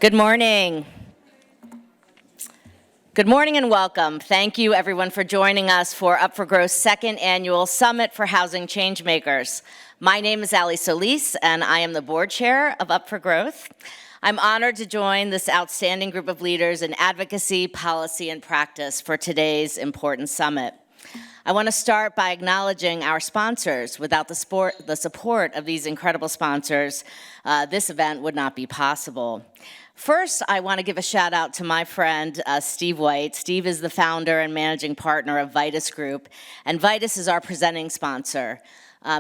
Good morning. Good morning and welcome. Thank you everyone for joining us for Up for Growth's second annual Summit for Housing Changemakers. My name is Ali Solis and I am the board chair of Up for Growth. I'm honored to join this outstanding group of leaders in advocacy, policy, and practice for today's important summit. I want to start by acknowledging our sponsors. Without the support of these incredible sponsors, this event would not be possible. First, I want to give a shout out to my friend, Steve White. Steve is the founder and managing partner of VITUS Group, and VITUS is our presenting sponsor.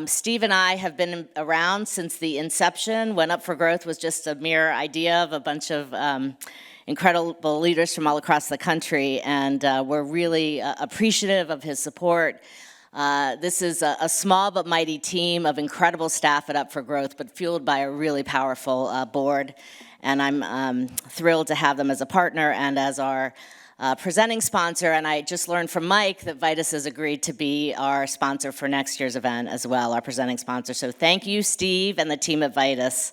Steve and I have been around since the inception, when Up for Growth was just a mere idea of a bunch of incredible leaders from all across the country, and we're really appreciative of his support. This is a small but mighty team of incredible staff at Up for Growth, but fueled by a really powerful board, and I'm thrilled to have them as a partner and as our presenting sponsor. And I just learned from Mike that VITUS has agreed to be our sponsor for next year's event as well, our presenting sponsor. So thank you, Steve, and the team at VITUS.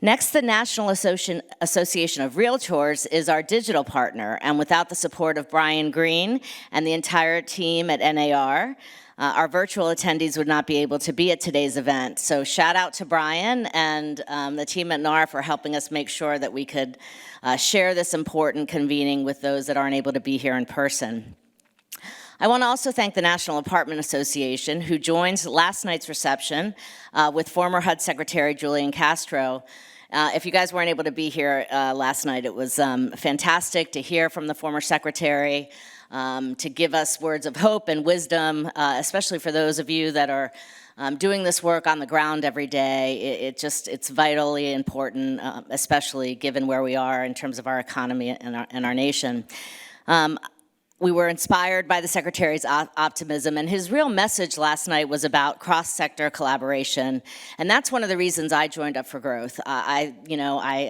Next, the National Association of REALTORS is our digital partner, and without the support of Greene and the entire team at NAR, our virtual attendees would not be able to be at today's event. So shout out to Brian and the team at NAR for helping us make sure that we could share this important convening with those that aren't able to be here in person. I want to also thank the National Apartment Association, who joins last night's reception with former HUD Secretary Julian Castro. If you guys weren't able to be here last night, it was fantastic to hear from the former secretary, to give us words of hope and wisdom, especially for those of you that are doing this work on the ground every day. It's vitally important, especially given where we are in terms of our economy and our nation. We were inspired by the Secretary's optimism, and his real message last night was about cross-sector collaboration, and that's one of the reasons I joined Up for Growth. I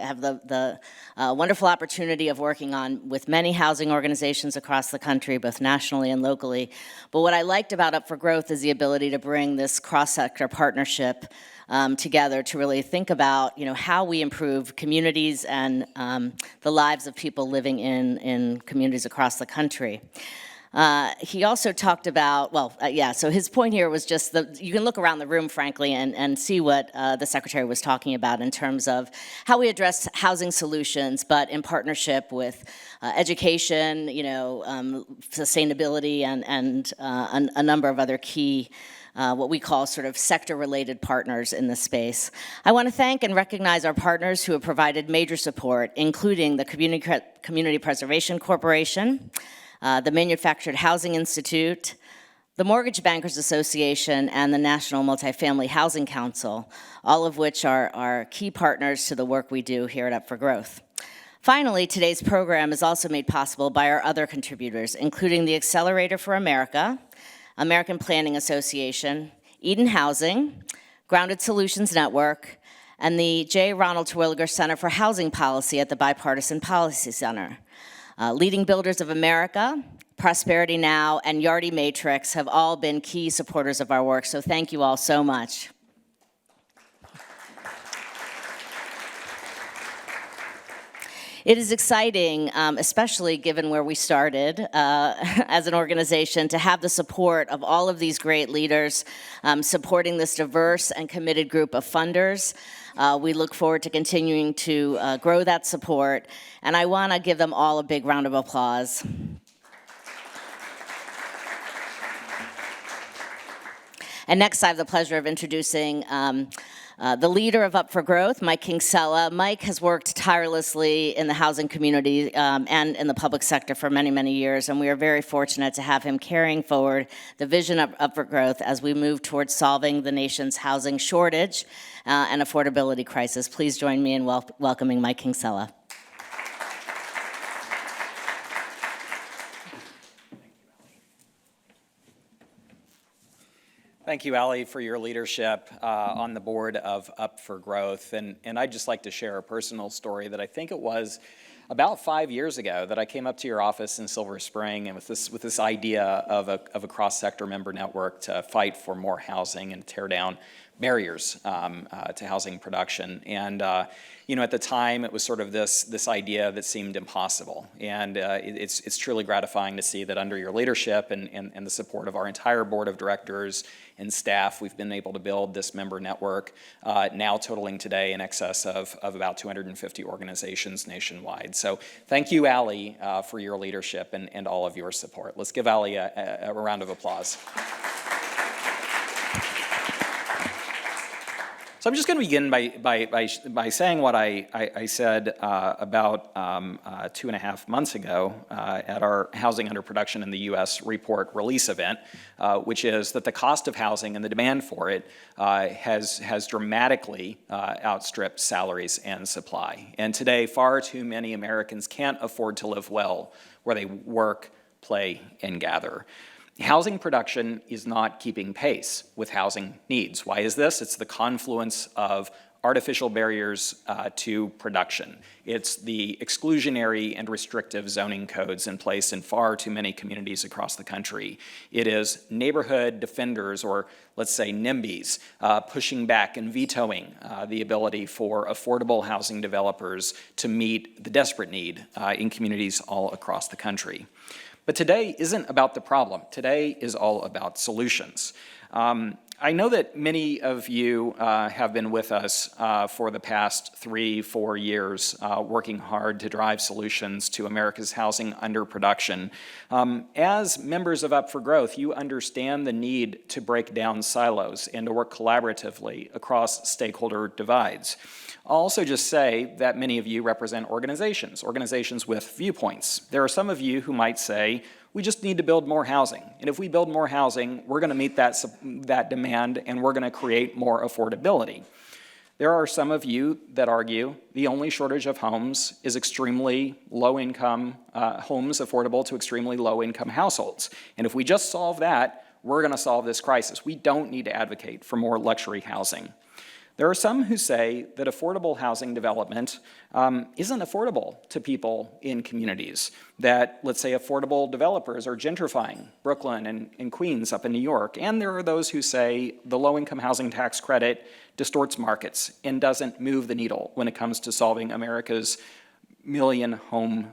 have the wonderful opportunity of working with many housing organizations across the country, both nationally and locally, but what I liked about Up for Growth is the ability to bring this cross-sector partnership together to really think about, how we improve communities and the lives of people living in communities across the country. He also talked about, so his point here was just you can look around the room, frankly, and see what the Secretary was talking about in terms of how we address housing solutions, but in partnership with education, sustainability, and a number of other key what we call sort of sector-related partners in this space. I want to thank and recognize our partners who have provided major support, including the Community Preservation Corporation, the Manufactured Housing Institute, the Mortgage Bankers Association, and the National Multifamily Housing Council, all of which are key partners to the work we do here at Up for Growth. Finally, today's program is also made possible by our other contributors, including the Accelerator for America, American Planning Association, Eden Housing, Grounded Solutions Network, and the J. Ronald Terwilliger Center for Housing Policy at the Bipartisan Policy Center. Leading Builders of America, Prosperity Now, and Yardi Matrix have all been key supporters of our work, so thank you all so much. It is exciting, especially given where we started as an organization, to have the support of all of these great leaders supporting this diverse and committed group of funders. We look forward to continuing to grow that support, and I want to give them all a big round of applause. And next, I have the pleasure of introducing the leader of Up for Growth, Mike Kinsella. Mike has worked tirelessly in the housing community and in the public sector for many, many years, and we are very fortunate to have him carrying forward the vision of Up for Growth as we move towards solving the nation's housing shortage and affordability crisis. Please join me in welcoming Mike Kinsella. Thank you, Ali, for your leadership on the board of Up for Growth. And I'd just like to share a personal story that I think it was about 5 years ago that I came up to your office in Silver Spring and with this idea of a cross-sector member network to fight for more housing and tear down barriers to housing production. And at the time, it was sort of this idea that seemed impossible. And it's truly gratifying to see that under your leadership and the support of our entire board of directors and staff, we've been able to build this member network, now totaling today in excess of about 250 organizations nationwide. So thank you, Allie, for your leadership and all of your support. Let's give Allie a round of applause. So I'm just going to begin by saying what I said about 2.5 months ago at our Housing Under Production in the U.S. report release event, which is that the cost of housing and the demand for it has dramatically outstripped salaries and supply. And today, far too many Americans can't afford to live well where they work, play, and gather. Housing production is not keeping pace with housing needs. Why is this? It's the confluence of artificial barriers to production. It's the exclusionary and restrictive zoning codes in place in far too many communities across the country. It is neighborhood defenders, or let's say NIMBYs, pushing back and vetoing the ability for affordable housing developers to meet the desperate need in communities all across the country. But today isn't about the problem. Today is all about solutions. I know that many of you have been with us for the past 3-4 years, working hard to drive solutions to America's housing underproduction. As members of Up for Growth, you understand the need to break down silos and to work collaboratively across stakeholder divides. I'll also just say that many of you represent organizations with viewpoints. There are some of you who might say, we just need to build more housing. And if we build more housing, we're going to meet that demand and we're going to create more affordability. There are some of you that argue the only shortage of homes is extremely low-income homes affordable to extremely low-income households. And if we just solve that, we're going to solve this crisis. We don't need to advocate for more luxury housing. There are some who say that affordable housing development isn't affordable to people in communities, that, let's say, affordable developers are gentrifying Brooklyn and Queens up in New York. And there are those who say the low-income housing tax credit distorts markets and doesn't move the needle when it comes to solving America's million home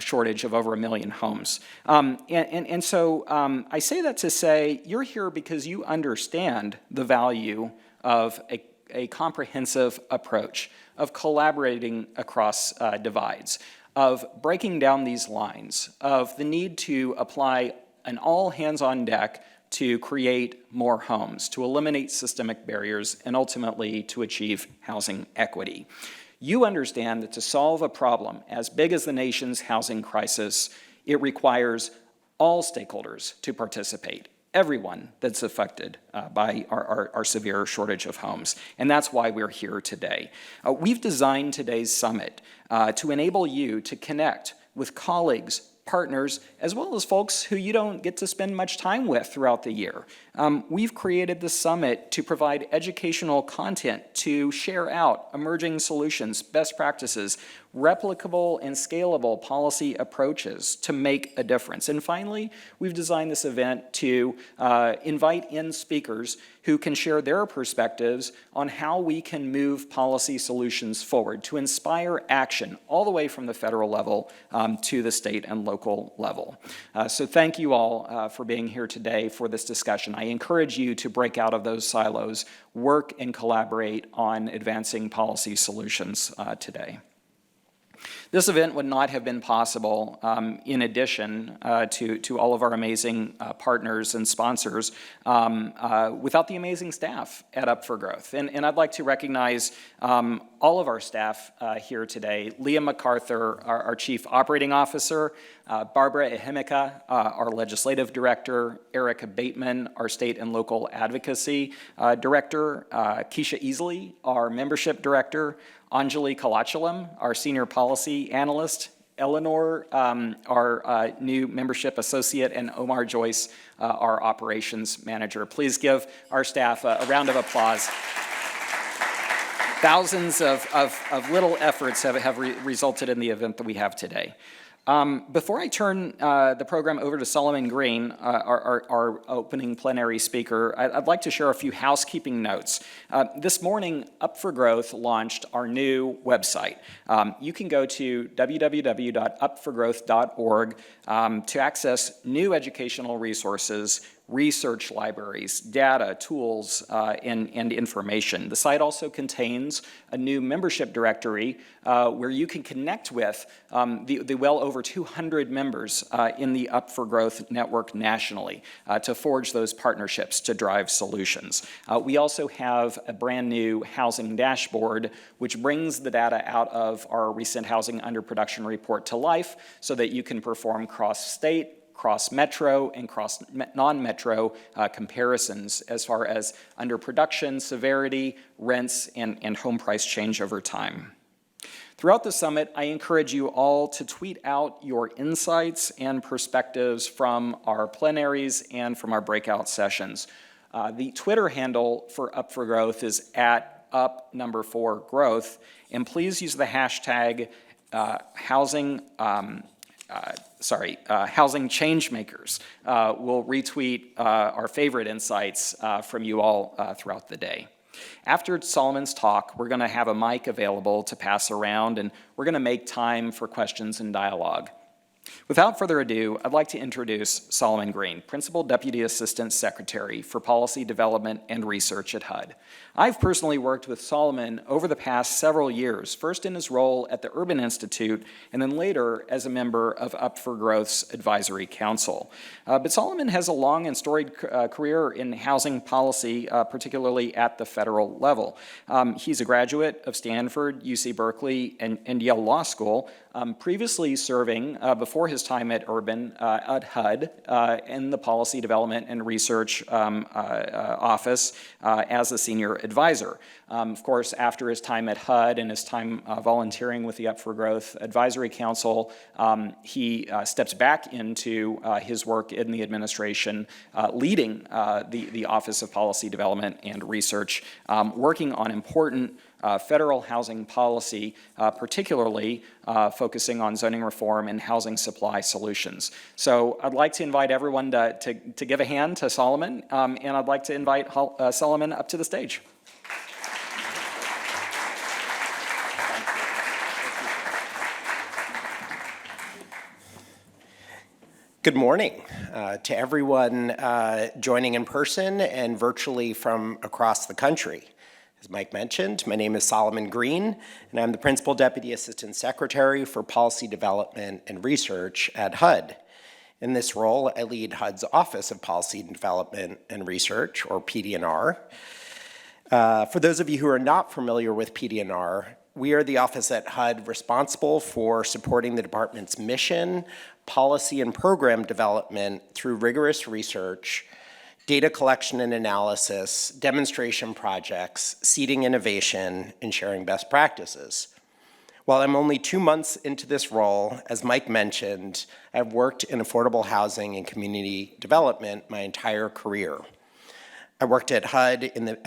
shortage of over 1 million homes. So I say that to say you're here because you understand the value of a comprehensive approach, of collaborating across divides, of breaking down these lines, of the need to apply an all hands on deck to create more homes, to eliminate systemic barriers, and ultimately to achieve housing equity. You understand that to solve a problem as big as the nation's housing crisis, it requires all stakeholders to participate. Everyone that's affected by our severe shortage of homes. And that's why we're here today. We've designed today's summit to enable you to connect with colleagues, partners, as well as folks who you don't get to spend much time with throughout the year. We've created the summit to provide educational content, to share out emerging solutions, best practices, replicable and scalable policy approaches to make a difference. And finally, we've designed this event to invite in speakers who can share their perspectives on how we can move policy solutions forward to inspire action all the way from the federal level to the state and local level. So thank you all for being here today for this discussion. I encourage you to break out of those silos, work and collaborate on advancing policy solutions today. This event would not have been possible in addition to all of our amazing partners and sponsors without the amazing staff at Up for Growth. And I'd like to recognize all of our staff here today. Leah MacArthur, our Chief Operating Officer, Barbara Ehimika, our Legislative Director, Erica Bateman, our State and Local Advocacy Director, Keisha Easley, our Membership Director, Anjali Kalachalam, our Senior Policy Analyst, Eleanor, our new Membership Associate, and Omar Joyce, our Operations Manager. Please give our staff a round of applause. thousands of little efforts have resulted in the event that we have today. Before I turn the program over to Solomon Greene, our opening plenary speaker, I'd like to share a few housekeeping notes. This morning, Up for Growth launched our new website. You can go to www.upforgrowth.org to access new educational resources, research libraries, data, tools, and information. The site also contains a new membership directory where you can connect with the well over 200 members in the Up for Growth network nationally to forge those partnerships to drive solutions. We also have a brand new housing dashboard which brings the data out of our recent Housing Under Production report to life so that you can perform cross-state, cross-metro, and cross-non-metro comparisons as far as underproduction, severity, rents, and home price change over time. Throughout the summit, I encourage you all to tweet out your insights and perspectives from our plenaries and from our breakout sessions. The Twitter handle for Up for Growth is @up4growth, and please use the hashtag Housing Changemakers. We'll retweet our favorite insights from you all throughout the day. After Solomon's talk, we're going to have a mic available to pass around, and we're going to make time for questions and dialogue. Without further ado, I'd like to introduce Solomon Greene, Principal Deputy Assistant Secretary for Policy Development and Research at HUD. I've personally worked with Solomon over the past several years, first in his role at the Urban Institute, and then later as a member of Up for Growth's Advisory Council. But Solomon has a long and storied career in housing policy, particularly at the federal level. He's a graduate of Stanford, UC Berkeley, and Yale Law School, previously serving before his time at Urban at HUD in the Policy Development and Research Office as a senior advisor. Of course, after his time at HUD and his time volunteering with the Up for Growth Advisory Council, he steps back into his work in the administration, leading the Office of Policy Development and Research, working on important federal housing policy, particularly focusing on zoning reform and housing supply solutions. So I'd like to invite everyone to give a hand to Solomon, and I'd like to invite Solomon up to the stage. Good morning to everyone joining in person and virtually from across the country. As Mike mentioned, my name is Solomon Greene, and I'm the Principal Deputy Assistant Secretary for Policy Development and Research at HUD. In this role, I lead HUD's Office of Policy Development and Research, or PD&R. For those of you who are not familiar with PD&R, we are the office at HUD responsible for supporting the department's mission, policy, and program development through rigorous research, data collection and analysis, demonstration projects, seeding innovation, and sharing best practices. While I'm only 2 months into this role, as Mike mentioned, I've worked in affordable housing and community development my entire career. I worked at HUD and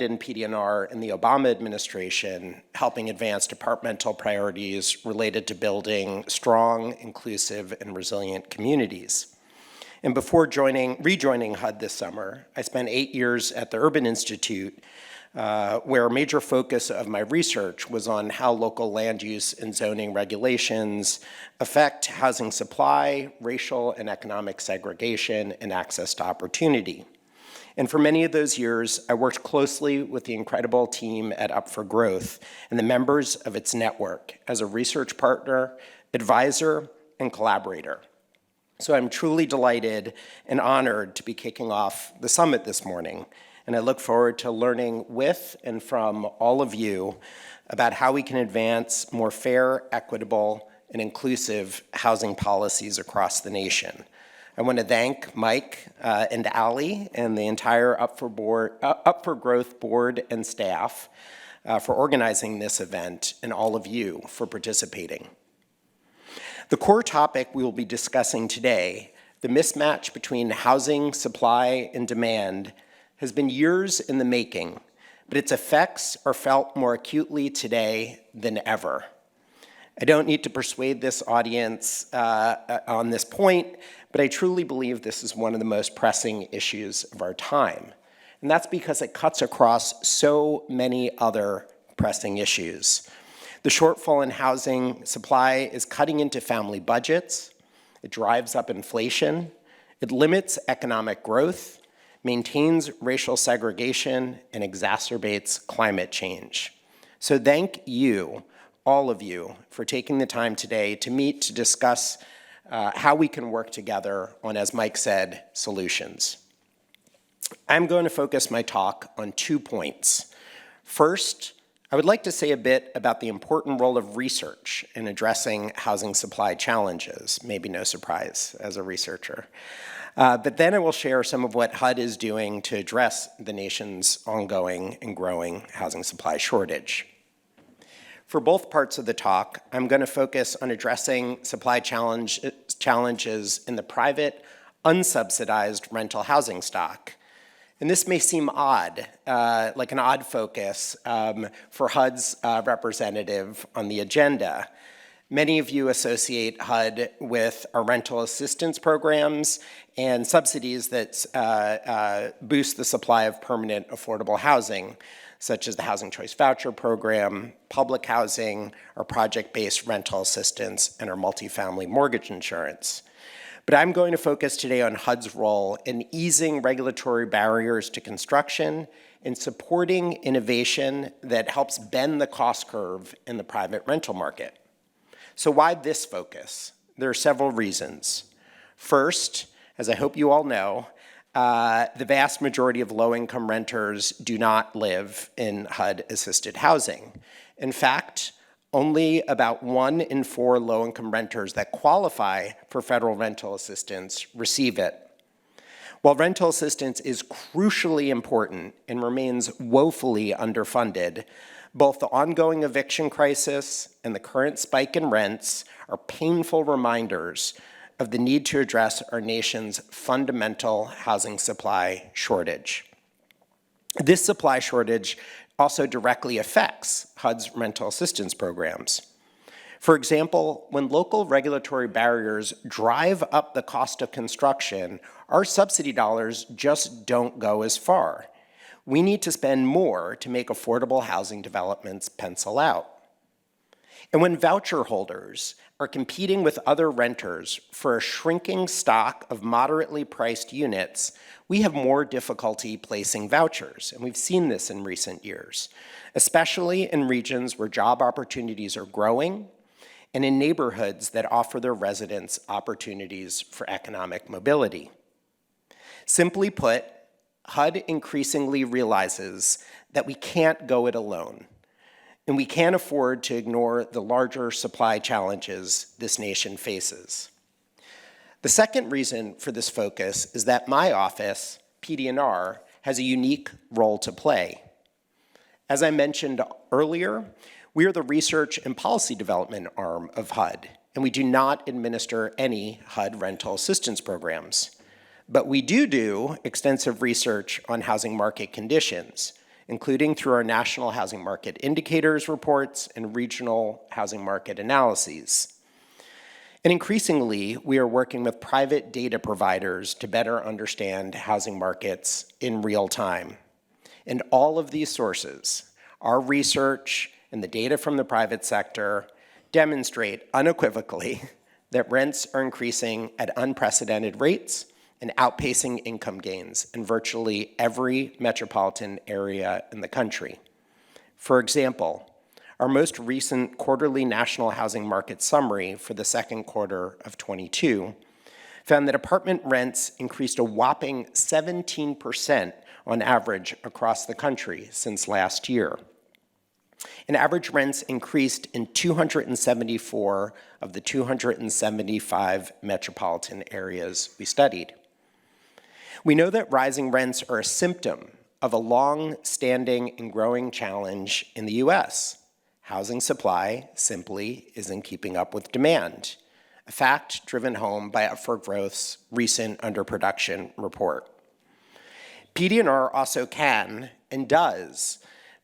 in PD&R in the Obama administration, helping advance departmental priorities related to building strong, inclusive, and resilient communities. And before rejoining HUD this summer, I spent 8 years at the Urban Institute, where a major focus of my research was on how local land use and zoning regulations affect housing supply, racial and economic segregation, and access to opportunity. And for many of those years, I worked closely with the incredible team at Up for Growth and the members of its network as a research partner, advisor, and collaborator. So I'm truly delighted and honored to be kicking off the summit this morning, and I look forward to learning with and from all of you about how we can advance more fair, equitable, and inclusive housing policies across the nation. I want to thank Mike and Ali and the entire Up for Growth board and staff for organizing this event, and all of you for participating. The core topic we will be discussing today, the mismatch between housing supply and demand, has been years in the making, but its effects are felt more acutely today than ever. I don't need to persuade this audience on this point, but I truly believe this is one of the most pressing issues of our time. And that's because it cuts across so many other pressing issues. The shortfall in housing supply is cutting into family budgets. It drives up inflation. It limits economic growth, maintains racial segregation, and exacerbates climate change. So thank you, all of you, for taking the time today to meet to discuss how we can work together on, as Mike said, solutions. I'm going to focus my talk on 2 points. First, I would like to say a bit about the important role of research in addressing housing supply challenges, maybe no surprise as a researcher. But then I will share some of what HUD is doing to address the nation's ongoing and growing housing supply shortage. For both parts of the talk, I'm going to focus on addressing supply challenges in the private, unsubsidized rental housing stock. And this may seem odd, like an odd focus for HUD's representative on the agenda. Many of you associate HUD with our rental assistance programs and subsidies that boost the supply of permanent affordable housing, such as the Housing Choice Voucher Program, public housing, our project-based rental assistance, and our multifamily mortgage insurance. But I'm going to focus today on HUD's role in easing regulatory barriers to construction and supporting innovation that helps bend the cost curve in the private rental market. So why this focus? There are several reasons. First, as I hope you all know, the vast majority of low-income renters do not live in HUD-assisted housing. In fact, only about 1 in 4 low-income renters that qualify for federal rental assistance receive it. While rental assistance is crucially important and remains woefully underfunded, both the ongoing eviction crisis and the current spike in rents are painful reminders of the need to address our nation's fundamental housing supply shortage. This supply shortage also directly affects HUD's rental assistance programs. For example, when local regulatory barriers drive up the cost of construction, our subsidy dollars just don't go as far. We need to spend more to make affordable housing developments pencil out. And when voucher holders are competing with other renters for a shrinking stock of moderately priced units, we have more difficulty placing vouchers, and we've seen this in recent years, especially in regions where job opportunities are growing and in neighborhoods that offer their residents opportunities for economic mobility. Simply put, HUD increasingly realizes that we can't go it alone, and we can't afford to ignore the larger supply challenges this nation faces. The second reason for this focus is that my office, PD&R, has a unique role to play. As I mentioned earlier, we are the research and policy development arm of HUD, and we do not administer any HUD rental assistance programs. But we do extensive research on housing market conditions, including through our National Housing Market Indicators reports and regional housing market analyses. And increasingly, we are working with private data providers to better understand housing markets in real time. And all of these sources, our research and the data from the private sector, demonstrate unequivocally that rents are increasing at unprecedented rates and outpacing income gains in virtually every metropolitan area in the country. For example, our most recent quarterly national housing market summary for the second quarter of 22 found that apartment rents increased a whopping 17% on average across the country since last year. And average rents increased in 274 of the 275 metropolitan areas we studied. We know that rising rents are a symptom of a long-standing and growing challenge in the U.S. Housing supply simply isn't keeping up with demand, a fact driven home by Up for Growth's recent underproduction report. PD&R also can and does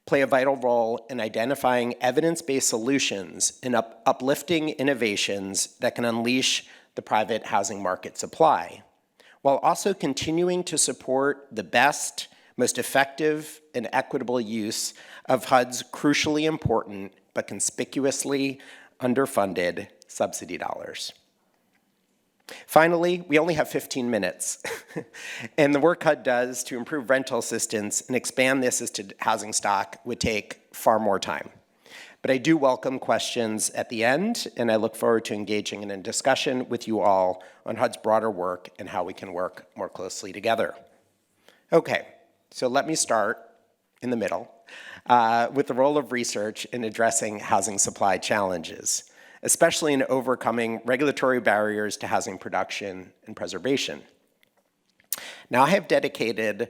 play a vital role in identifying evidence-based solutions and uplifting innovations that can unleash the private housing market supply, while also continuing to support the best, most effective, and equitable use of HUD's crucially important but conspicuously underfunded subsidy dollars. Finally, we only have 15 minutes, and the work HUD does to improve rental assistance and expand the assisted housing stock would take far more time. But I do welcome questions at the end, and I look forward to engaging in a discussion with you all on HUD's broader work and how we can work more closely together. Okay, so let me start in the middle with the role of research in addressing housing supply challenges, especially in overcoming regulatory barriers to housing production and preservation. Now, I have dedicated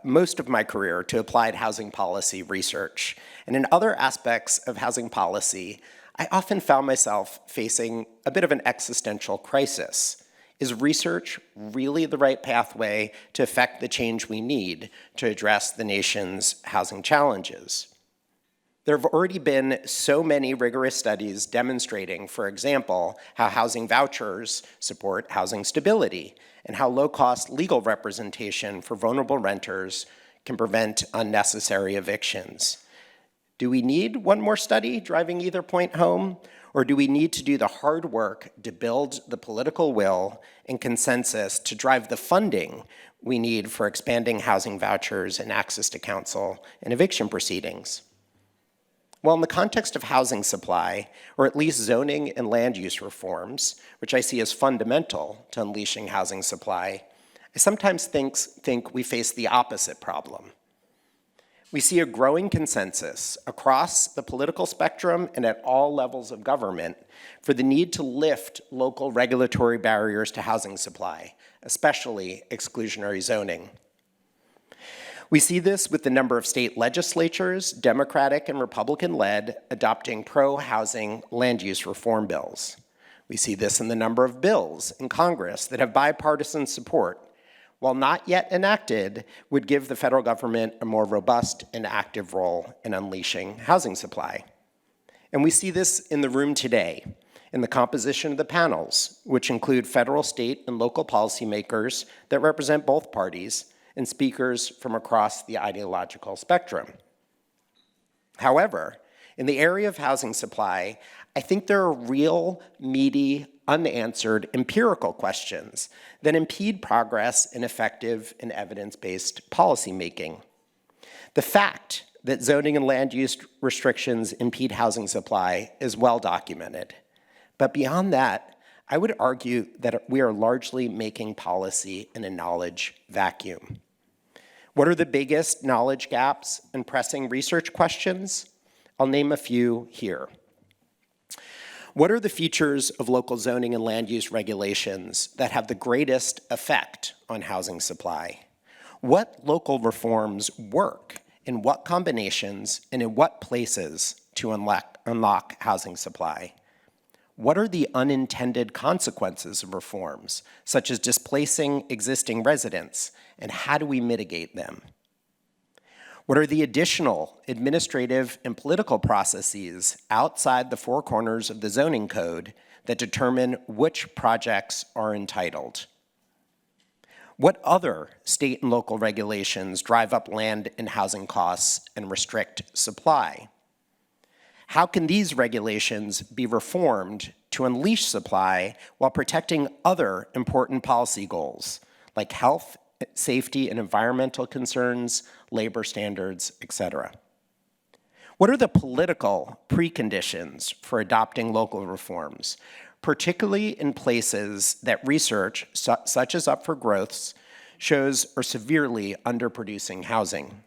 most of my career to applied housing policy research, and in other aspects of housing policy, I often found myself facing a bit of an existential crisis. Is research really the right pathway to effect the change we need to address the nation's housing challenges? There have already been so many rigorous studies demonstrating, for example, how housing vouchers support housing stability and how low-cost legal representation for vulnerable renters can prevent unnecessary evictions. Do we need one more study driving either point home, or do we need to do the hard work to build the political will and consensus to drive the funding we need for expanding housing vouchers and access to counsel and eviction proceedings? Well, in the context of housing supply, or at least zoning and land use reforms, which I see as fundamental to unleashing housing supply, I sometimes think we face the opposite problem. We see a growing consensus across the political spectrum and at all levels of government for the need to lift local regulatory barriers to housing supply, especially exclusionary zoning. We see this with the number of state legislatures, Democratic and Republican-led, adopting pro-housing land use reform bills. We see this in the number of bills in Congress that have bipartisan support, while not yet enacted, would give the federal government a more robust and active role in unleashing housing supply. And we see this in the room today, in the composition of the panels, which include federal, state, and local policymakers that represent both parties, and speakers from across the ideological spectrum. However, in the area of housing supply, I think there are real, meaty, unanswered empirical questions that impede progress in effective and evidence-based policymaking. The fact that zoning and land use restrictions impede housing supply is well documented. But beyond that, I would argue that we are largely making policy in a knowledge vacuum. What are the biggest knowledge gaps and pressing research questions? I'll name a few here. What are the features of local zoning and land use regulations that have the greatest effect on housing supply? What local reforms work, in what combinations, and in what places to unlock housing supply? What are the unintended consequences of reforms, such as displacing existing residents, and how do we mitigate them? What are the additional administrative and political processes outside the four corners of the zoning code that determine which projects are entitled? What other state and local regulations drive up land and housing costs and restrict supply? How can these regulations be reformed to unleash supply while protecting other important policy goals like health, safety, and environmental concerns, labor standards, etc.? What are the political preconditions for adopting local reforms, particularly in places that research, such as Up for Growth's, shows are severely underproducing housing?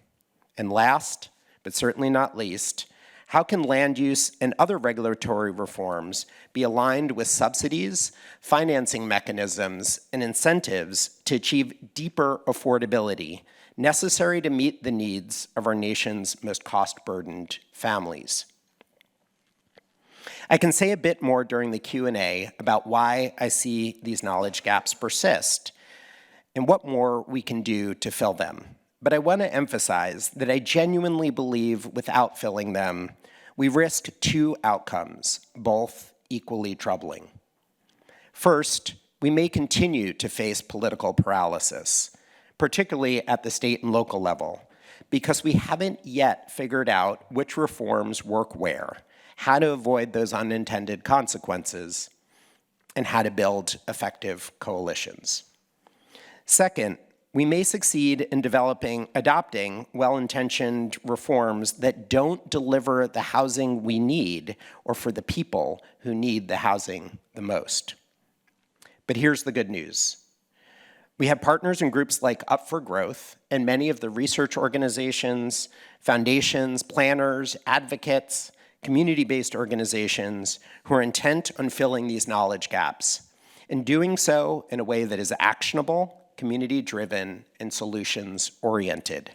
And last, but certainly not least, how can land use and other regulatory reforms be aligned with subsidies, financing mechanisms, and incentives to achieve deeper affordability necessary to meet the needs of our nation's most cost-burdened families? I can say a bit more during the Q&A about why I see these knowledge gaps persist and what more we can do to fill them. but I want to emphasize that I genuinely believe without filling them, we risk two outcomes, both equally troubling. First, we may continue to face political paralysis, particularly at the state and local level, because we haven't yet figured out which reforms work where, how to avoid those unintended consequences, and how to build effective coalitions. Second, we may succeed in adopting well-intentioned reforms that don't deliver the housing we need or for the people who need the housing the most. But here's the good news. We have partners in groups like Up for Growth and many of the research organizations, foundations, planners, advocates, community-based organizations who are intent on filling these knowledge gaps and doing so in a way that is actionable, community-driven, and solutions-oriented.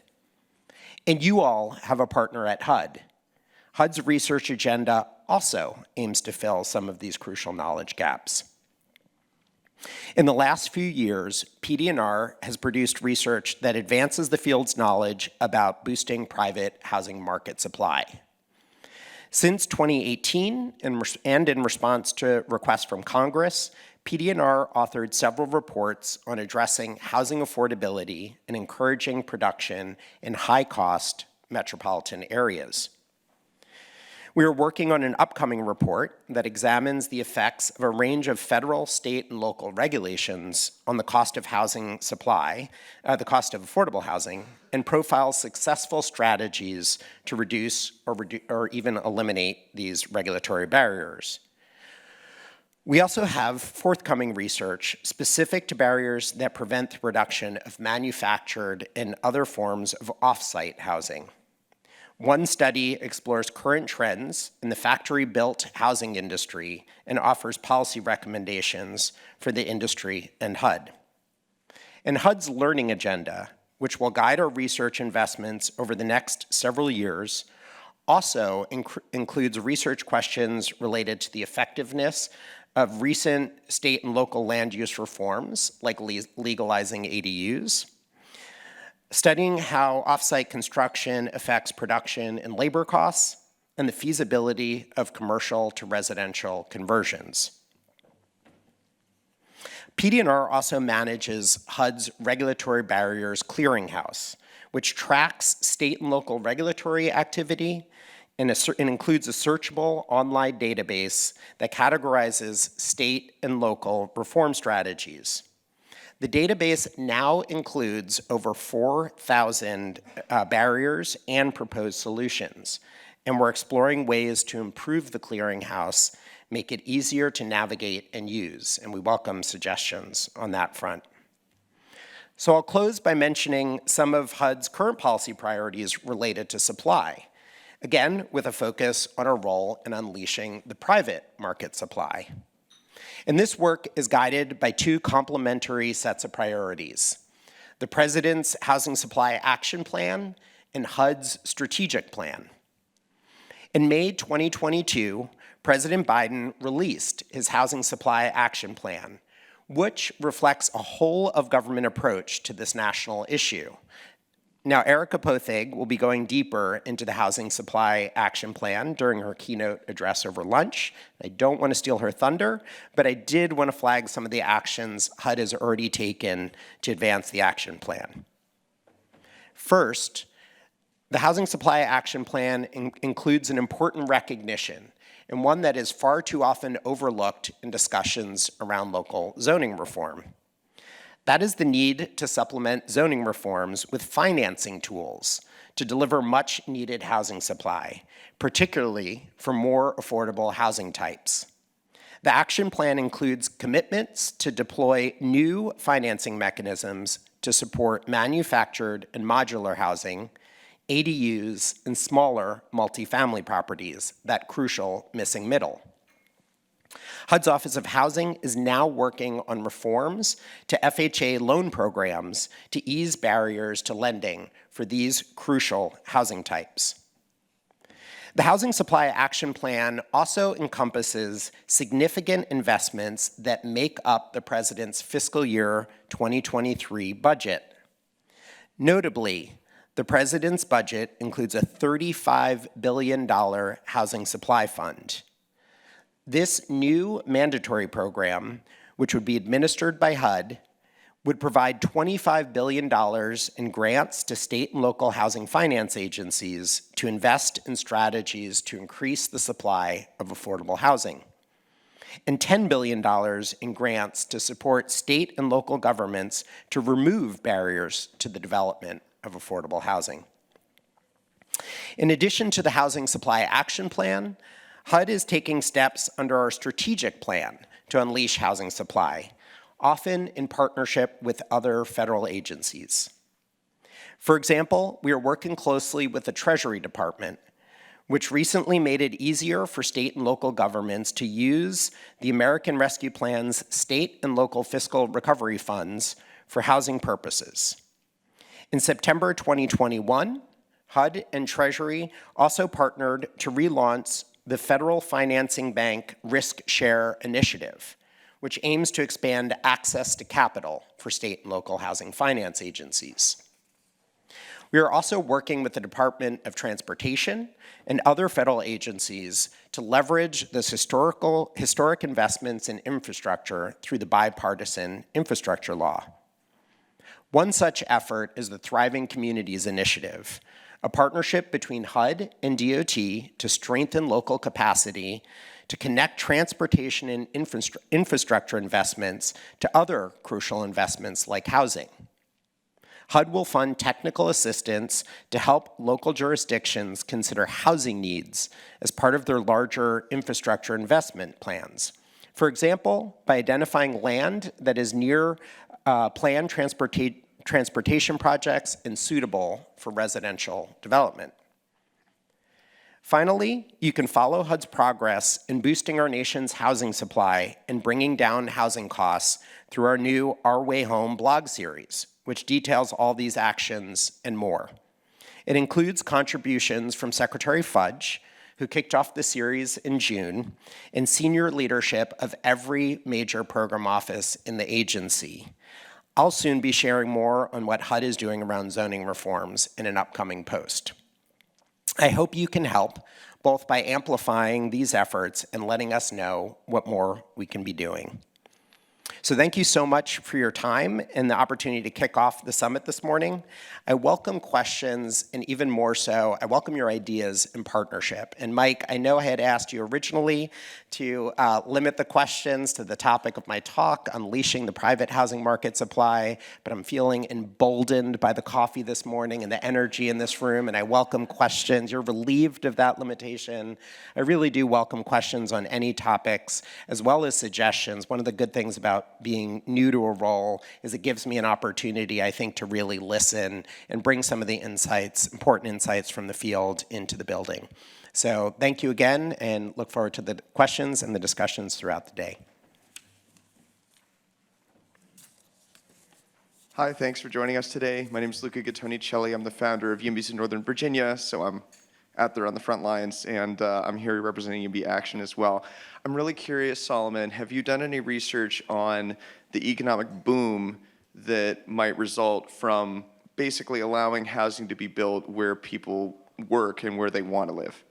And you all have a partner at HUD. HUD's research agenda also aims to fill some of these crucial knowledge gaps. In the last few years, PD&R has produced research that advances the field's knowledge about boosting private housing market supply. Since 2018, and in response to requests from Congress, PD&R authored several reports on addressing housing affordability and encouraging production in high-cost metropolitan areas. We are working on an upcoming report that examines the effects of a range of federal, state, and local regulations on the cost of housing supply, the cost of affordable housing, and profiles successful strategies to reduce or even eliminate these regulatory barriers. We also have forthcoming research specific to barriers that prevent the production of manufactured and other forms of off-site housing. One study explores current trends in the factory-built housing industry and offers policy recommendations for the industry and HUD. And HUD's learning agenda, which will guide our research investments over the next several years, also includes research questions related to the effectiveness of recent state and local land use reforms, like legalizing ADUs, studying how off-site construction affects production and labor costs, and the feasibility of commercial to residential conversions. PD&R also manages HUD's Regulatory Barriers Clearinghouse, which tracks state and local regulatory activity and includes a searchable online database that categorizes state and local reform strategies. The database now includes over 4,000 barriers and proposed solutions, and we're exploring ways to improve the clearinghouse, make it easier to navigate and use, and we welcome suggestions on that front. So I'll close by mentioning some of HUD's current policy priorities related to supply, again, with a focus on our role in unleashing the private market supply. And this work is guided by two complementary sets of priorities: the President's Housing Supply Action Plan and HUD's Strategic Plan. In May 2022, President Biden released his Housing Supply Action Plan, which reflects a whole-of-government approach to this national issue. Now, Erica Pothig will be going deeper into the Housing Supply Action Plan during her keynote address over lunch. I don't want to steal her thunder, but I did want to flag some of the actions HUD has already taken to advance the action plan. First, the Housing Supply Action Plan includes an important recognition, and one that is far too often overlooked in discussions around local zoning reform. That is the need to supplement zoning reforms with financing tools to deliver much-needed housing supply, particularly for more affordable housing types. The action plan includes commitments to deploy new financing mechanisms to support manufactured and modular housing, ADUs, and smaller multifamily properties, that crucial missing middle. HUD's Office of Housing is now working on reforms to FHA loan programs to ease barriers to lending for these crucial housing types. The Housing Supply Action Plan also encompasses significant investments that make up the President's fiscal year 2023 budget. Notably, the president's budget includes a $35 billion housing supply fund. This new mandatory program, which would be administered by HUD, would provide $25 billion in grants to state and local housing finance agencies to invest in strategies to increase the supply of affordable housing, and $10 billion in grants to support state and local governments to remove barriers to the development of affordable housing. In addition to the Housing Supply Action Plan, HUD is taking steps under our strategic plan to unleash housing supply, often in partnership with other federal agencies. For example, we are working closely with the Treasury Department, which recently made it easier for state and local governments to use the American Rescue Plan's state and local fiscal recovery funds for housing purposes. In September 2021, HUD and Treasury also partnered to relaunch the Federal Financing Bank Risk Share Initiative, which aims to expand access to capital for state and local housing finance agencies. We are also working with the Department of Transportation and other federal agencies to leverage this historic investments in infrastructure through the bipartisan infrastructure law. One such effort is the Thriving Communities Initiative, a partnership between HUD and DOT to strengthen local capacity to connect transportation and infrastructure investments to other crucial investments like housing. HUD will fund technical assistance to help local jurisdictions consider housing needs as part of their larger infrastructure investment plans. For example, by identifying land that is near planned transportation projects and suitable for residential development. Finally, you can follow HUD's progress in boosting our nation's housing supply and bringing down housing costs through our new Our Way Home blog series, which details all these actions and more. It includes contributions from Secretary Fudge, who kicked off the series in June, and senior leadership of every major program office in the agency. I'll soon be sharing more on what HUD is doing around zoning reforms in an upcoming post. I hope you can help, both by amplifying these efforts and letting us know what more we can be doing. So thank you so much for your time and the opportunity to kick off the summit this morning. I welcome questions, and even more so, I welcome your ideas and partnership. And Mike, I know I had asked you originally to limit the questions to the topic of my talk, Unleashing the Private Housing Market Supply, but I'm feeling emboldened by the coffee this morning and the energy in this room, and I welcome questions. You're relieved of that limitation. I really do welcome questions on any topics, as well as suggestions. One of the good things about being new to a role is it gives me an opportunity, I think, to really listen and bring some of the insights, important insights from the field into the building. So thank you again, and look forward to the questions and the discussions throughout the day. Hi, thanks for joining us today. My name is Luca Gattonicelli. I'm the founder of UMBC Northern Virginia, so I'm out there on the front lines, and I'm here representing UMB Action as well. I'm really curious, Solomon, have you done any research on the economic boom that might result from basically allowing housing to be built where people work and where they want to live?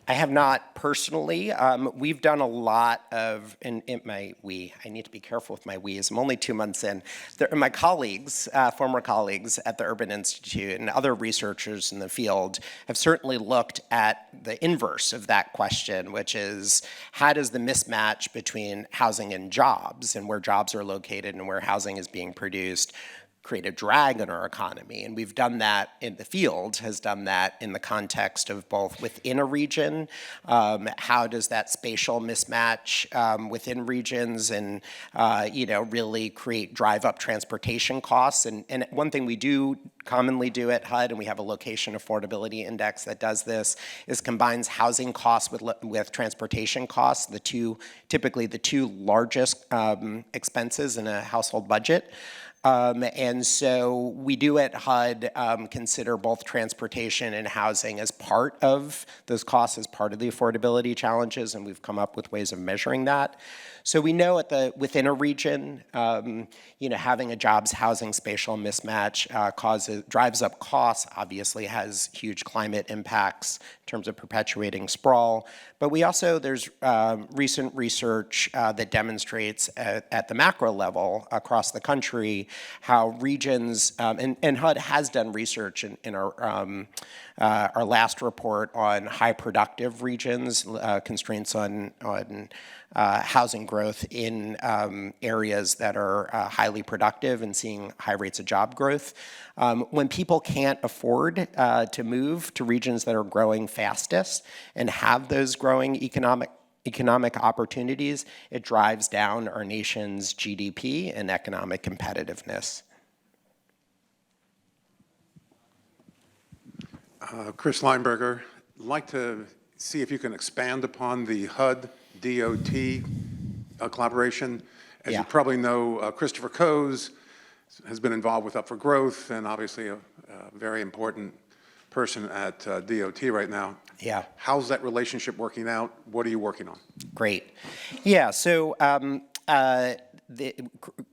I have not personally. We've done a lot of, I need to be careful with my we's. I'm only 2 months in. My colleagues, former colleagues at the Urban Institute and other researchers in the field have certainly looked at the inverse of that question, which is how does the mismatch between housing and jobs, and where jobs are located and where housing is being produced, create a drag on our economy. And we've done that in the field, has done that in the context of both within a region, how does that spatial mismatch within regions and really drive up transportation costs. And one thing we do commonly do at HUD, and we have a location affordability index that does this, is combines housing costs with transportation costs, typically the two largest expenses in a household budget. And so we do at HUD consider both transportation and housing as part of those costs, as part of the affordability challenges, and we've come up with ways of measuring that. So we know within a region, having a jobs housing spatial mismatch drives up costs, obviously has huge climate impacts in terms of perpetuating sprawl. But there's recent research that demonstrates at the macro level across the country how regions, and HUD has done research in our last report on high productive regions, constraints on housing growth in areas that are highly productive and seeing high rates of job growth. When people can't afford to move to regions that are growing fastest and have those growing economic opportunities, it drives down our nation's GDP and economic competitiveness. Chris Lineberger, I'd like to see if you can expand upon the HUD DOT collaboration. As you probably know, Christopher Coase has been involved with Up for Growth and obviously a very important person at DOT right now. Yeah. How's that relationship working out? What are you working on? Great. Yeah, so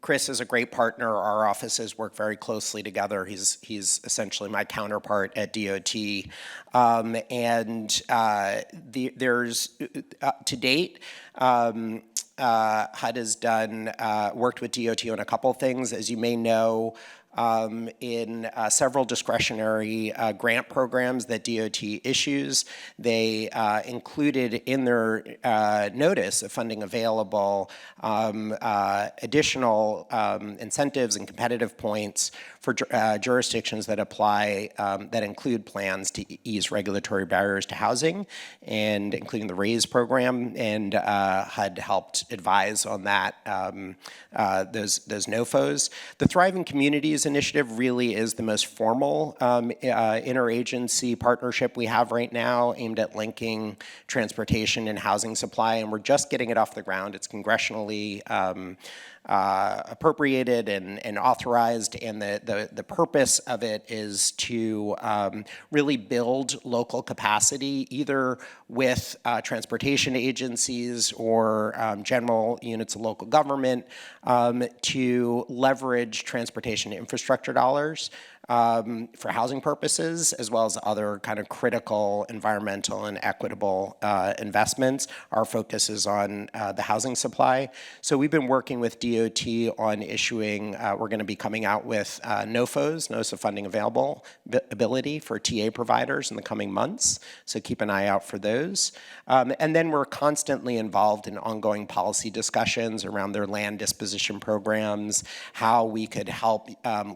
Chris is a great partner. Our offices work very closely together. He's essentially my counterpart at DOT. There's, to date, HUD has worked with DOT on a couple things. As you may know, in several discretionary grant programs that DOT issues, they included in their notice of funding available additional incentives and competitive points for jurisdictions that apply, that include plans to ease regulatory barriers to housing, and including the RAISE program, and HUD helped advise on that, those NOFOs. The Thriving Communities Initiative really is the most formal interagency partnership we have right now, aimed at linking transportation and housing supply, and we're just getting it off the ground. It's congressionally appropriated and authorized, and the purpose of it is to really build local capacity, either with transportation agencies or general units of local government, to leverage transportation infrastructure dollars for housing purposes, as well as other kind of critical environmental and equitable investments. Our focus is on the housing supply. So we've been working with DOT on issuing, we're going to be coming out with NOFOs, Notice of Funding Availability, for TA providers in the coming months. So keep an eye out for those. And then we're constantly involved in ongoing policy discussions around their land disposition programs, how we could help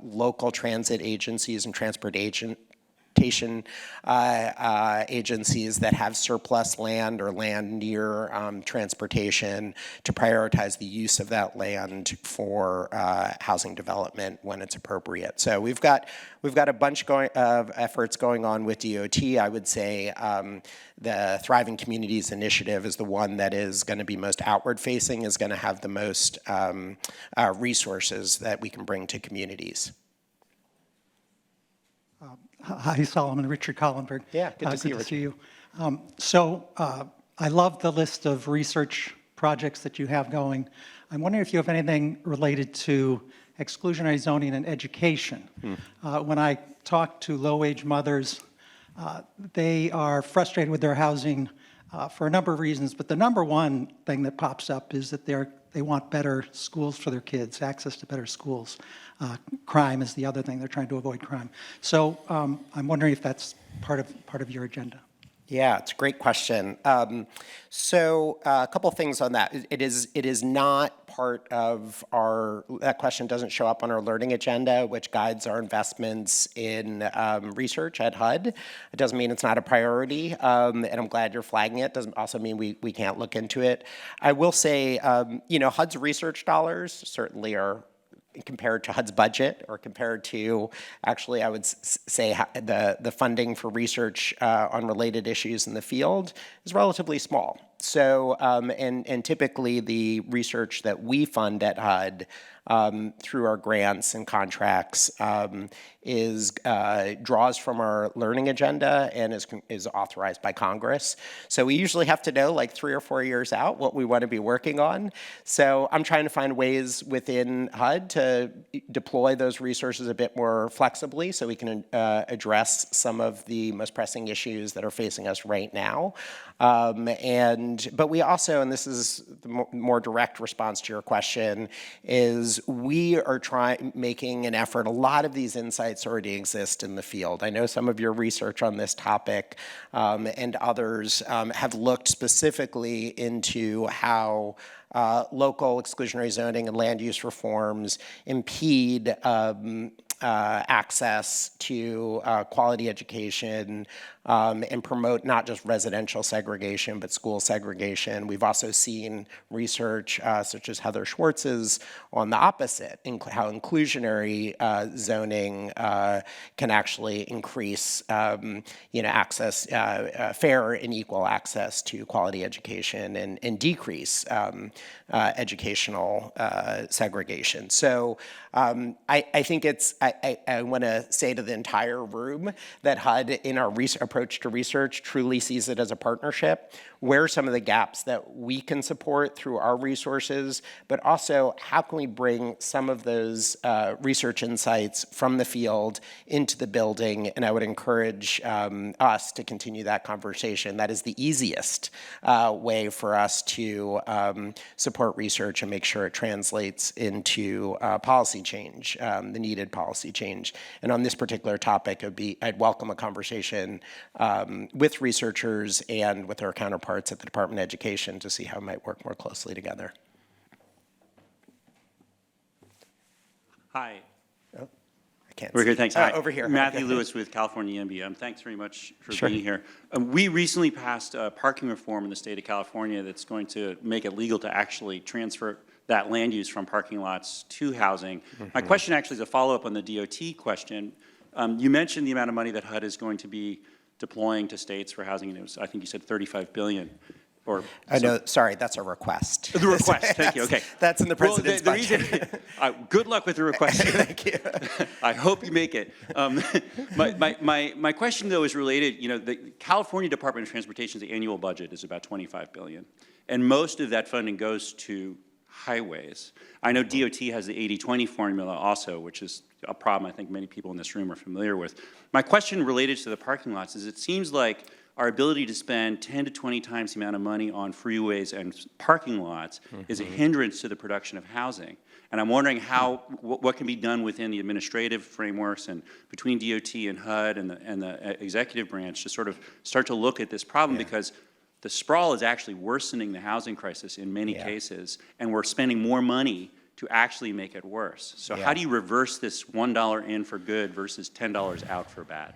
local transit agencies and transportation agencies that have surplus land or land near transportation to prioritize the use of that land for housing development when it's appropriate. So we've got a bunch of efforts going on with DOT. I would say the Thriving Communities Initiative is the one that is going to be most outward facing, is going to have the most resources that we can bring to communities. Hi, Solomon. Richard Collenberg. Yeah, good to see you, Richard. See you. I love the list of research projects that you have going. I'm wondering if you have anything related to exclusionary zoning and education. When I talk to low-wage mothers, they are frustrated with their housing for a number of reasons, but the number one thing that pops up is that they want better schools for their kids, access to better schools. Crime is the other thing. They're trying to avoid crime. So I'm wondering if that's part of your agenda. Yeah, it's a great question. So a couple things on that. It is not part of that question doesn't show up on our learning agenda, which guides our investments in research at HUD. It doesn't mean it's not a priority, and I'm glad you're flagging it. Doesn't also mean we can't look into it. I will say, HUD's research dollars certainly are, compared to HUD's budget, or compared to, actually, I would say the funding for research on related issues in the field, is relatively small. And typically the research that we fund at HUD through our grants and contracts draws from our learning agenda and is authorized by Congress. So we usually have to know like 3 or 4 years out what we want to be working on. So I'm trying to find ways within HUD to deploy those resources a bit more flexibly so we can address some of the most pressing issues that are facing us right now. But we also, and this is the more direct response to your question, is we are making an effort. A lot of these insights already exist in the field. I know some of your research on this topic and others have looked specifically into how local exclusionary zoning and land use reforms impede access to quality education and promote not just residential segregation, but school segregation. We've also seen research such as Heather Schwartz's on the opposite, how inclusionary zoning can actually increase access, fair and equal access to quality education and decrease educational segregation. So I think I want to say to the entire room that HUD, in our approach to research, truly sees it as a partnership. Where are some of the gaps that we can support through our resources, but also how can we bring some of those research insights from the field into the building? And I would encourage us to continue that conversation. That is the easiest way for us to support research and make sure it translates into policy change, the needed policy change. And on this particular topic, I'd welcome a conversation with researchers and with our counterparts at the Department of Education to see how we might work more closely together. Hi. Oh, I can't We're see. here, thanks. Hi. Over here. Matthew Okay. Lewis with California EMB. Thanks very much for Sure. being here. We recently passed parking reform in the state of California that's going to make it legal to actually transfer that land use from parking lots to housing. My question actually is a follow-up on the DOT question. You mentioned the amount of money that HUD is going to be deploying to states for housing, and it was, I think you said $35 billion. Or No, sorry, that's a request. The request, thank you, okay. That's in the president's budget. Reason, good luck with the request. Thank you. I hope you make it. My question, though, is related. The California Department of Transportation's annual budget is about $25 billion, and most of that funding goes to highways. I know DOT has the 80-20 formula also, which is a problem I think many people in this room are familiar with. My question related to the parking lots is it seems like our ability to spend 10 to 20 times the amount of money on freeways and parking lots is a hindrance to the production of housing. And I'm wondering what can be done within the administrative frameworks and between DOT and HUD and the executive branch to sort of start to look at this problem, because the sprawl is actually worsening the housing crisis in many cases, and we're spending more money to actually make it worse. So how do you reverse this $1 in for good versus $10 out for bad?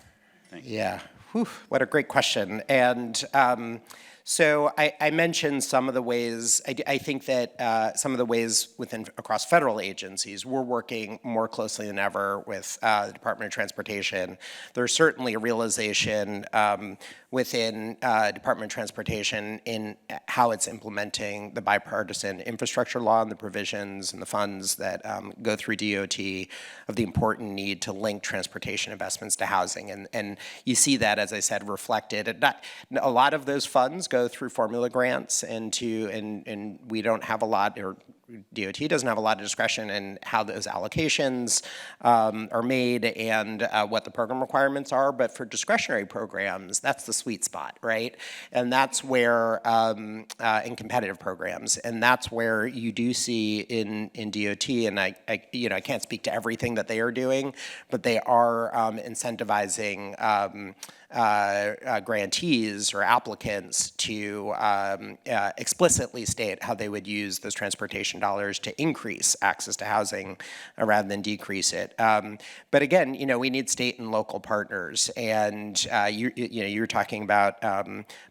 Thank you. Yeah, whew, what a great question. And so I mentioned some of the ways, I think that some of the ways across federal agencies, we're working more closely than ever with the Department of Transportation. There's certainly a realization within Department of Transportation in how it's implementing the bipartisan infrastructure law and the provisions and the funds that go through DOT of the important need to link transportation investments to housing. And you see that, as I said, reflected. A lot of those funds go through formula grants and we don't have a lot, or DOT doesn't have a lot of discretion in how those allocations are made and what the program requirements are. But for discretionary programs, that's the sweet spot, right? And that's where, in competitive programs, and that's where you do see in DOT, and I can't speak to everything that they are doing, but they are incentivizing grantees or applicants to explicitly state how they would use those transportation to increase access to housing rather than decrease it. But again, we need state and local partners. And you were talking about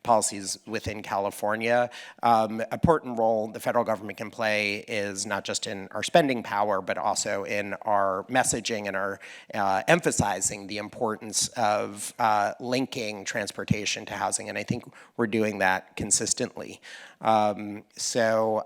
policies within California. Important role the federal government can play is not just in our spending power, but also in our messaging and our emphasizing the importance of linking transportation to housing. And I think we're doing that consistently. So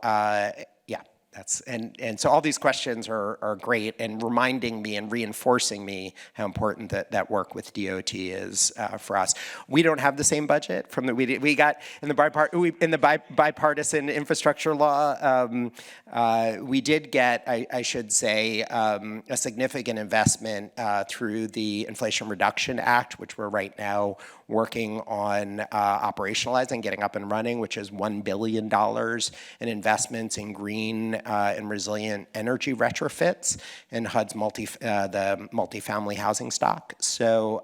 all these questions are great and reminding me and reinforcing me how important that work with DOT is for us. We don't have the same budget from we got in the bipartisan infrastructure law. We did get, I should say, a significant investment through the Inflation Reduction Act, which we're right now working on operationalizing, getting up and running, which is $1 billion in investments in green and resilient energy retrofits in HUD's the multifamily housing stock. So,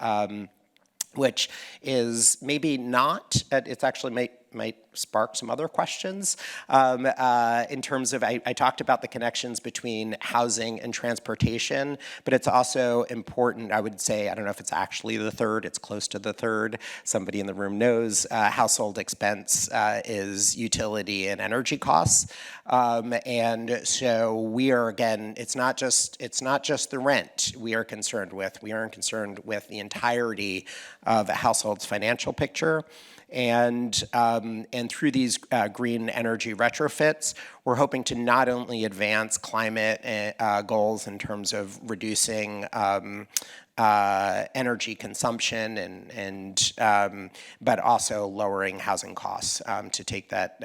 which is maybe not, it's actually might spark some other questions in terms of, I talked about the connections between housing and transportation, but it's also important, I would say, I don't know if it's actually the third, it's close to the third, somebody in the room knows, household expense is utility and energy costs. And so we are, again, it's not just the rent we are concerned with the entirety of a household's financial picture. And through these green energy retrofits, we're hoping to not only advance climate goals in terms of reducing energy consumption but also lowering housing costs to take that.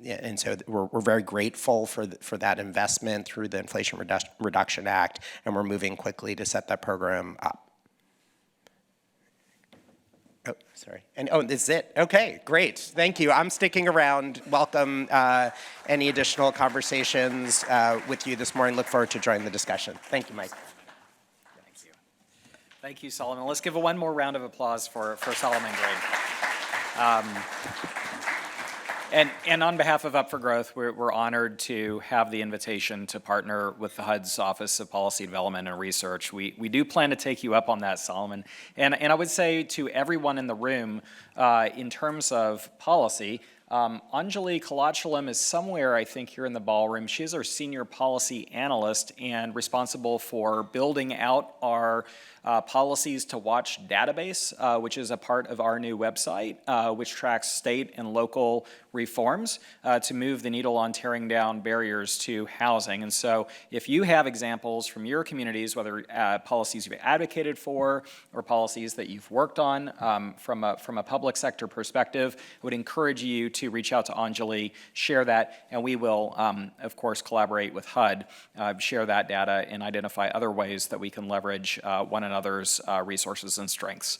And so we're very grateful for that investment through the Inflation Reduction Act, and we're moving quickly to set that program up. Oh, sorry. And this is it. Okay, great. Thank you. I'm sticking around. Welcome any additional conversations with you this morning. Look forward to joining the discussion. Thank you, Mike. Thank you. Thank you, Solomon. Let's give one more round of applause for Solomon Greene. And on behalf of Up for Growth, we're honored to have the invitation to partner with the HUD's Office of Policy Development and Research. We do plan to take you up on that, Solomon. And I would say to everyone in the room, in terms of policy, Anjali Kalachalam is somewhere, I think, here in the ballroom. She is our senior policy analyst and responsible for building out our Policies to Watch database, which is a part of our new website, which tracks state and local reforms to move the needle on tearing down barriers to housing. And so if you have examples from your communities, whether policies you've advocated for or policies that you've worked on from a public sector perspective, I would encourage you to reach out to Anjali, share that, and we will, of course, collaborate with HUD, share that data, and identify other ways that we can leverage one another's resources and strengths.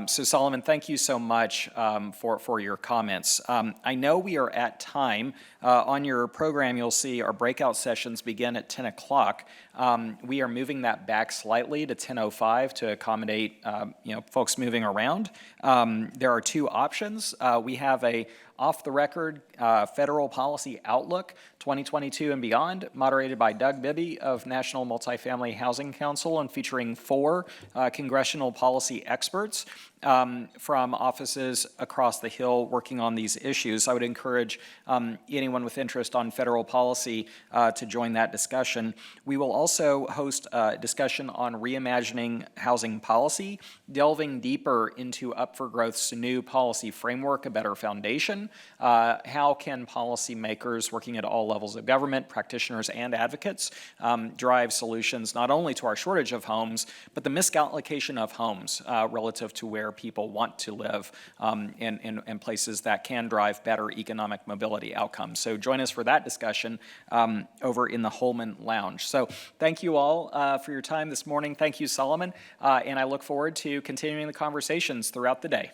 So Solomon, thank you so much for your comments. I know we are at time. On your program, you'll see our breakout sessions begin at 10 o'clock. We are moving that back slightly to 10:05 to accommodate folks moving around. There are two options. We have a off-the-record federal policy outlook 2022 and beyond, moderated by Doug Bibby of National Multifamily Housing Council and featuring 4 congressional policy experts from offices across the Hill working on these issues. I would encourage anyone with interest on federal policy to join that discussion. We will also host a discussion on reimagining housing policy, delving deeper into Up for Growth's new policy framework, A Better Foundation. How can policymakers working at all levels of government, practitioners, and advocates drive solutions not only to our shortage of homes, but the misallocation of homes relative to where people want to live in places that can drive better economic mobility outcomes. So join us for that discussion over in the Holman Lounge. So thank you all for your time this morning. Thank you, Solomon, and I look forward to continuing the conversations throughout the day.